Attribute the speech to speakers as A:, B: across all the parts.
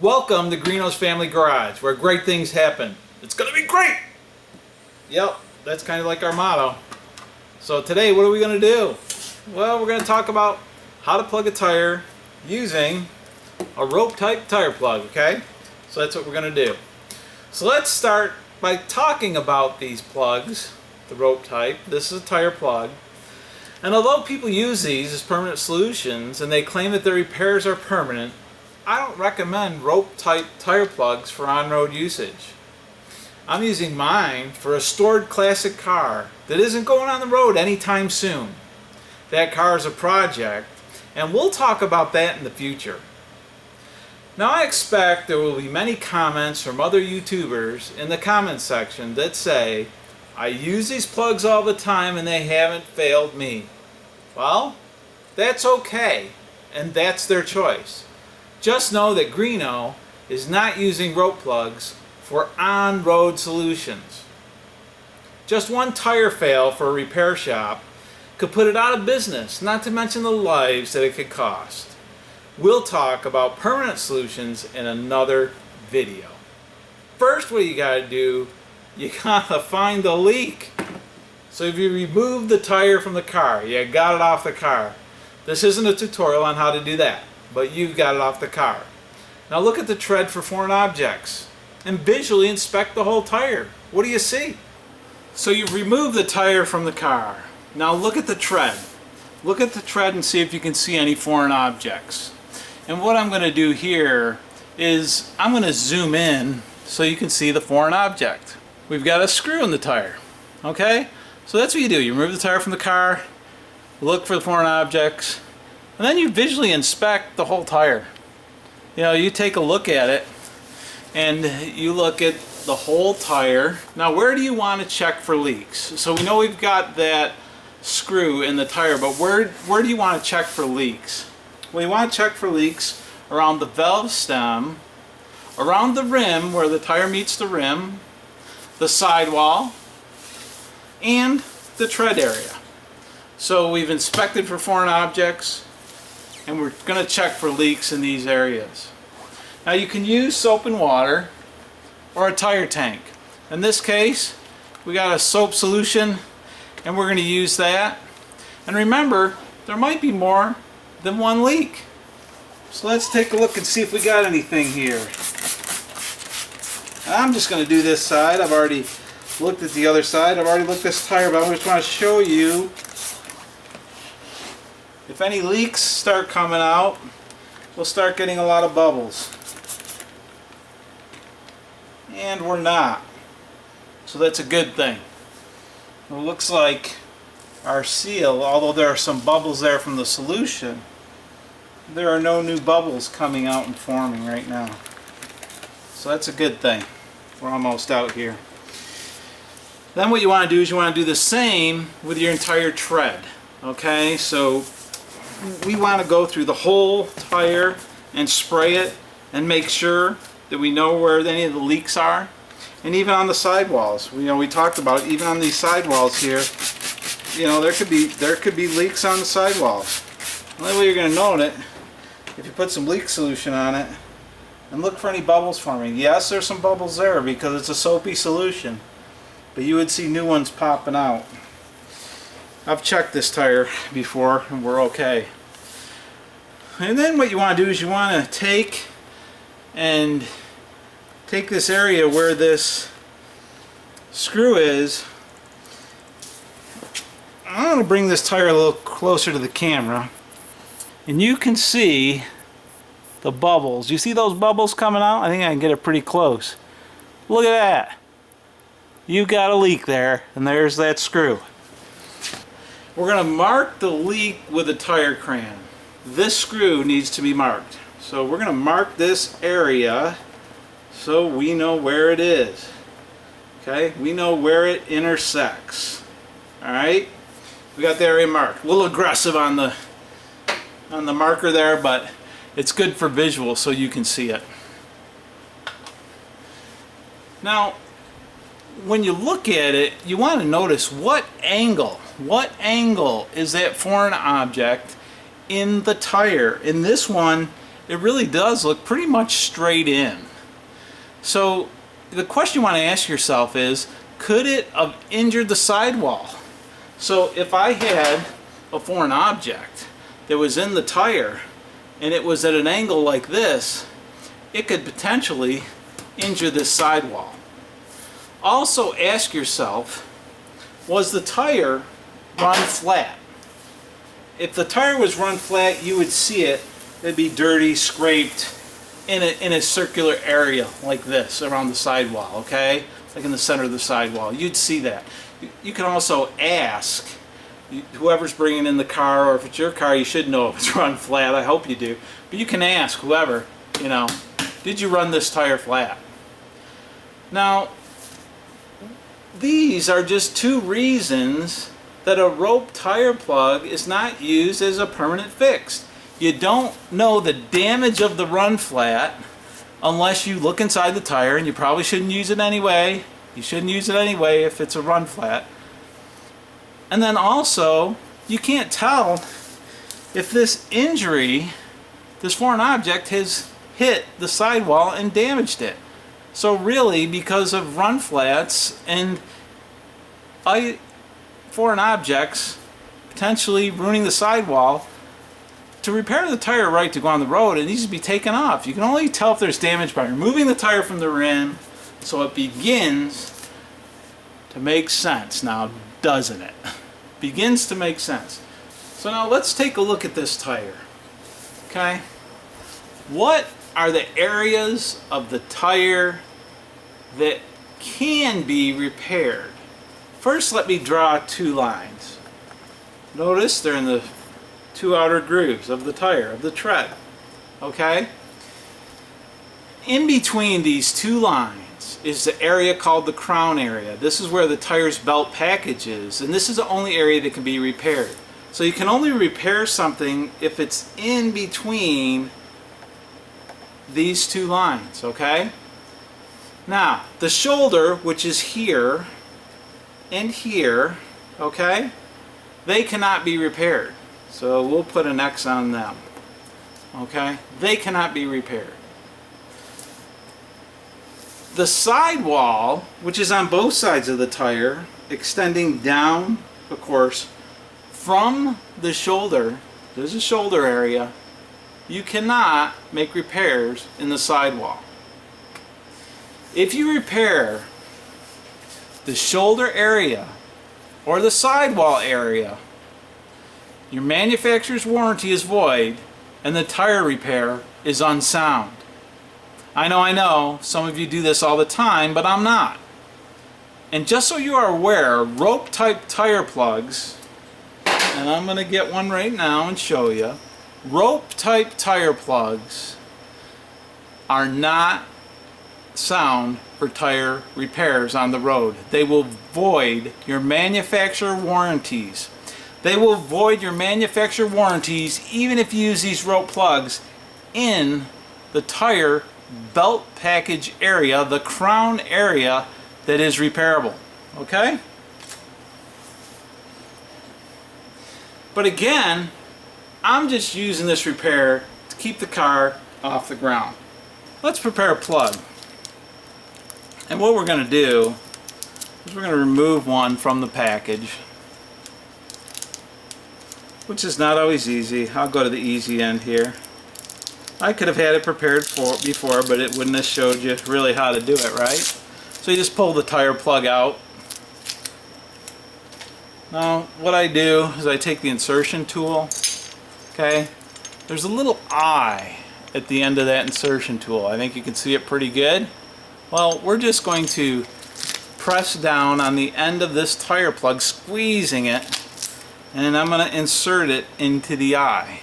A: Welcome to Greeno's Family Garage, where great things happen. It's gonna be great! Yep, that's kind of like our motto. So today, what are we gonna do? Well, we're gonna talk about how to plug a tire using a rope type tire plug, okay? So that's what we're gonna do. So let's start by talking about these plugs, the rope type. This is a tire plug. And although people use these as permanent solutions and they claim that their repairs are permanent, I don't recommend rope type tire plugs for on-road usage. I'm using mine for a stored classic car that isn't going on the road anytime soon. That car is a project, and we'll talk about that in the future. Now I expect there will be many comments from other YouTubers in the comments section that say, I use these plugs all the time and they haven't failed me. Well, that's okay, and that's their choice. Just know that Greeno is not using rope plugs for on-road solutions. Just one tire fail for a repair shop could put it out of business, not to mention the lives that it could cost. We'll talk about permanent solutions in another video. First, what you gotta do, you gotta find the leak. So if you remove the tire from the car, you got it off the car. This isn't a tutorial on how to do that, but you've got it off the car. Now look at the tread for foreign objects and visually inspect the whole tire. What do you see? So you've removed the tire from the car. Now look at the tread. Look at the tread and see if you can see any foreign objects. And what I'm going to do here is I'm going to zoom in so you can see the foreign object. We've got a screw in the tire. Okay? So that's what you do. You remove the tire from the car, look for the foreign objects, and then you visually inspect the whole tire. You know, you take a look at it and you look at the whole tire. Now where do you want to check for leaks? So we know we've got that screw in the tire, but where do you want to check for leaks? Well, you want to check for leaks around the valve stem, around the rim where the tire meets the rim, the sidewall, and the tread area. So we've inspected for foreign objects, and we're going to check for leaks in these areas. Now you can use soap and water or a tire tank. In this case, we got a soap solution, and we're going to use that. And remember, there might be more than one leak. So let's take a look and see if we got anything here. I'm just going to do this side. I've already looked at the other side. I've already looked at this tire, but I just want to show you if any leaks start coming out, we'll start getting a lot of bubbles. And we're not. So that's a good thing. It looks like our seal, although there are some bubbles there from the solution, there are no new bubbles coming out and forming right now. So that's a good thing. We're almost out here. Then what you want to do is you want to do the same with your entire tread. Okay, so we want to go through the whole tire and spray it and make sure that we know where any of the leaks are. And even on the sidewalls, we talked about it, even on these sidewalls here, there could be leaks on the sidewalls. The only way you're going to know it if you put some leak solution on it and look for any bubbles forming. Yes, there's some bubbles there because it's a soapy solution, but you would see new ones popping out. I've checked this tire before and we're okay. And then what you want to do is you want to take this area where this screw is. I'm going to bring this tire a little closer to the camera, and you can see the bubbles. You see those bubbles coming out? I think I can get it pretty close. Look at that. You got a leak there, and there's that screw. We're going to mark the leak with a tire crayon. This screw needs to be marked. So we're going to mark this area so we know where it is. Okay, we know where it intersects. Alright, we got the area marked. A little aggressive on the marker there, but it's good for visual so you can see it. Now, when you look at it, you want to notice what angle is that foreign object in the tire. In this one, it really does look pretty much straight in. So the question you want to ask yourself is, could it have injured the sidewall? So if I had a foreign object that was in the tire and it was at an angle like this, it could potentially injure this sidewall. Also ask yourself, was the tire run flat? If the tire was run flat, you would see it. It'd be dirty, scraped in a circular area like this around the sidewall, okay? Like in the center of the sidewall. You'd see that. You can also ask whoever's bringing in the car, or if it's your car, you should know if it's run flat. I hope you do. But you can ask whoever, you know, did you run this tire flat? Now, these are just two reasons that a rope tire plug is not used as a permanent fix. You don't know the damage of the run flat unless you look inside the tire, and you probably shouldn't use it anyway. You shouldn't use it anyway if it's a run flat. And then also, you can't tell if this injury, this foreign object, has hit the sidewall and damaged it. So really, because of run flats and foreign objects potentially ruining the sidewall, to repair the tire right to go on the road, it needs to be taken off. You can only tell if there's damage by removing the tire from the rim, so it begins to make sense now, doesn't it? Begins to make sense. So now let's take a look at this tire. Okay? What are the areas of the tire that can be repaired? First, let me draw two lines. Notice they're in the two outer grooves of the tire, of the tread. Okay? In between these two lines is the area called the crown area. This is where the tire's belt package is, and this is the only area that can be repaired. So you can only repair something if it's in between these two lines, okay? Now, the shoulder, which is here and here, okay, they cannot be repaired. So we'll put an X on them, okay? They cannot be repaired. The sidewall, which is on both sides of the tire, extending down, of course, from the shoulder, there's a shoulder area, you cannot make repairs in the sidewall. If you repair the shoulder area or the sidewall area, your manufacturer's warranty is void and the tire repair is unsound. I know, some of you do this all the time, but I'm not. And just so you are aware, rope type tire plugs, and I'm going to get one right now and show you, rope type tire plugs are not sound for tire repairs on the road. They will void your manufacturer warranties. They will void your manufacturer warranties even if you use these rope plugs in the tire belt package area, the crown area that is repairable. Okay? But again, I'm just using this repair to keep the car off the ground. Let's prepare a plug. And what we're going to do is we're going to remove one from the package, which is not always easy. I'll go to the easy end here. I could have had it prepared before, but it wouldn't have showed you really how to do it, right? So you just pull the tire plug out. Now, what I do is I take the insertion tool, okay? There's a little eye at the end of that insertion tool. I think you can see it pretty good. Well, we're just going to press down on the end of this tire plug, squeezing it, and I'm going to insert it into the eye.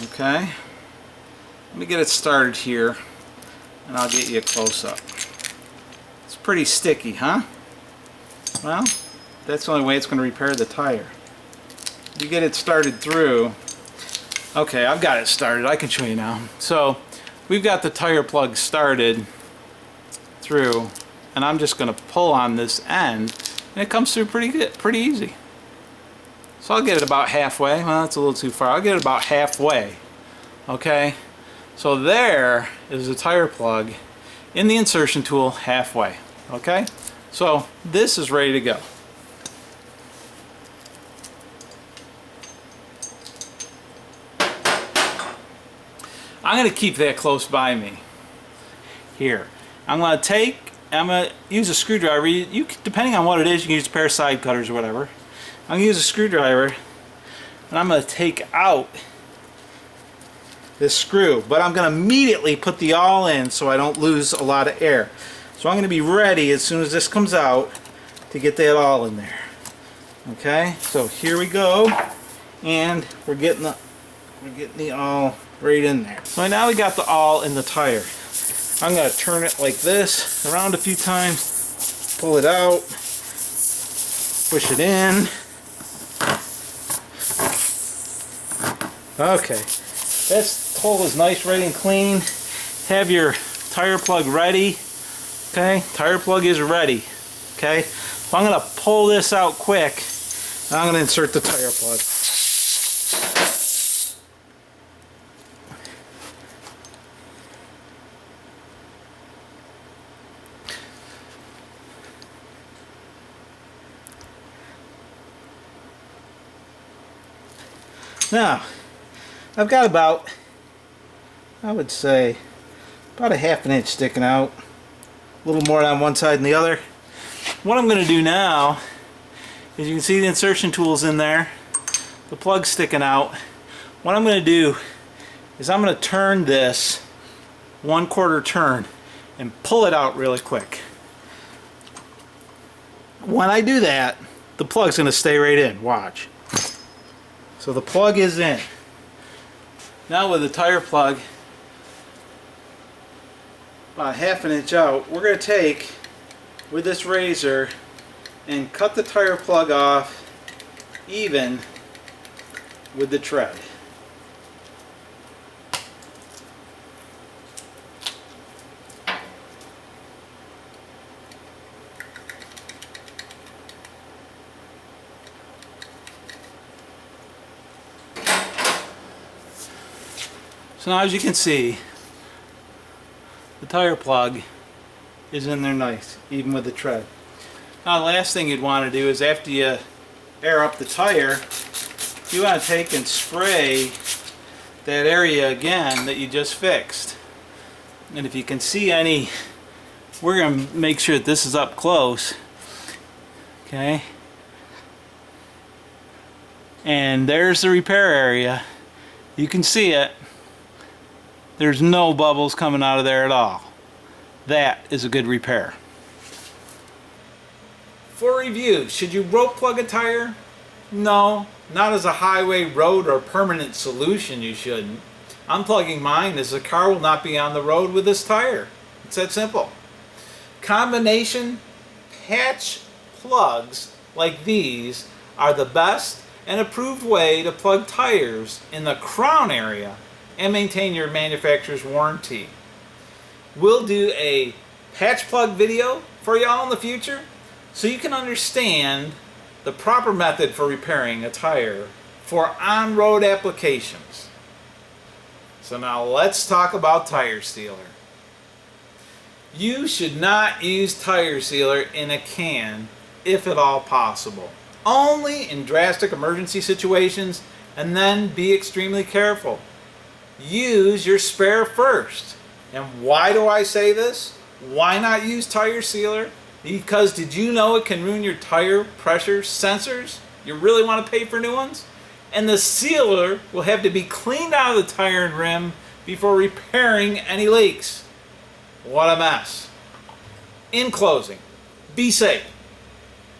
A: Okay? Let me get it started here, and I'll get you a close-up. It's pretty sticky, huh? Well, that's the only way it's going to repair the tire. You get it started through. Okay, I've got it started. I can show you now. So, we've got the tire plug started through, and I'm just going to pull on this end, and it comes through pretty good, pretty easy. So I'll get it about halfway. Well, that's a little too far. I'll get it about halfway. Okay? So there is the tire plug in the insertion tool halfway. Okay, so this is ready to go. I'm going to keep that close by me. Here, I'm going to use a screwdriver. You depending on what it is, you can use a pair of side cutters or whatever. I'm going to use a screwdriver, and I'm going to take out this screw, but I'm going to immediately put the awl in so I don't lose a lot of air. So I'm going to be ready as soon as this comes out to get that awl in there. Okay, so here we go, and we're getting the awl right in there. So now we got the awl in the tire. I'm going to turn it like this around a few times, pull it out, push it in. Okay, this hole is nice, ready and clean. Have your tire plug ready. Okay, tire plug is ready. Okay, so I'm going to pull this out quick, and I'm going to insert the tire plug. Now, I've got about, I would say, about a ½ inch sticking out. A little more on one side than the other. What I'm going to do now is, you can see the insertion tool's in there. The plug's sticking out. What I'm going to do is I'm going to turn this 1/4 turn and pull it out really quick. When I do that, the plug's going to stay right in. Watch. So the plug is in. Now with the tire plug about ½ inch out, we're going to take with this razor and cut the tire plug off even with the tread. So now, as you can see, the tire plug is in there nice, even with the tread. Now the last thing you'd want to do is, after you air up the tire, you want to take and spray that area again that you just fixed. And if you can see any, we're going to make sure that this is up close. Okay. And there's the repair area. You can see it. There's no bubbles coming out of there at all. That is a good repair. For review, should you rope plug a tire? No, not as a highway, road, or permanent solution you shouldn't. Unplugging mine as the car will not be on the road with this tire. It's that simple. Combination patch plugs like these are the best and approved way to plug tires in the crown area and maintain your manufacturer's warranty. We'll do a patch plug video for y'all in the future so you can understand the proper method for repairing a tire for on-road applications. So now let's talk about tire sealer. You should not use tire sealer in a can if at all possible. Only in drastic emergency situations, and then be extremely careful. Use your spare first. And why do I say this? Why not use tire sealer? Because did you know it can ruin your tire pressure sensors? You really want to pay for new ones? And the sealer will have to be cleaned out of the tire and rim before repairing any leaks. What a mess. In closing, be safe.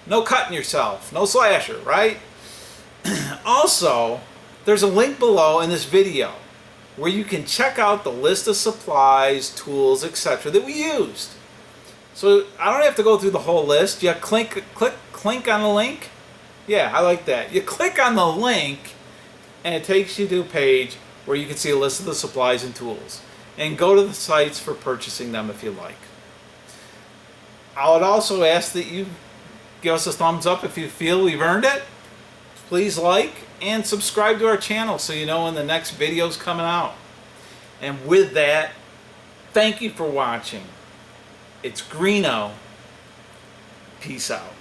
A: No cutting yourself, no slasher, right? Also, there's a link below in this video where you can check out the list of supplies, tools, etc. that we used. So I don't have to go through the whole list. You click on the link. Yeah, I like that. You click on the link and it takes you to a page where you can see a list of the supplies and tools. And go to the sites for purchasing them if you like. I would also ask that you give us a thumbs up if you feel we've earned it. Please like and subscribe to our channel so you know when the next video is coming out. And with that, thank you for watching. It's Greeno. Peace out.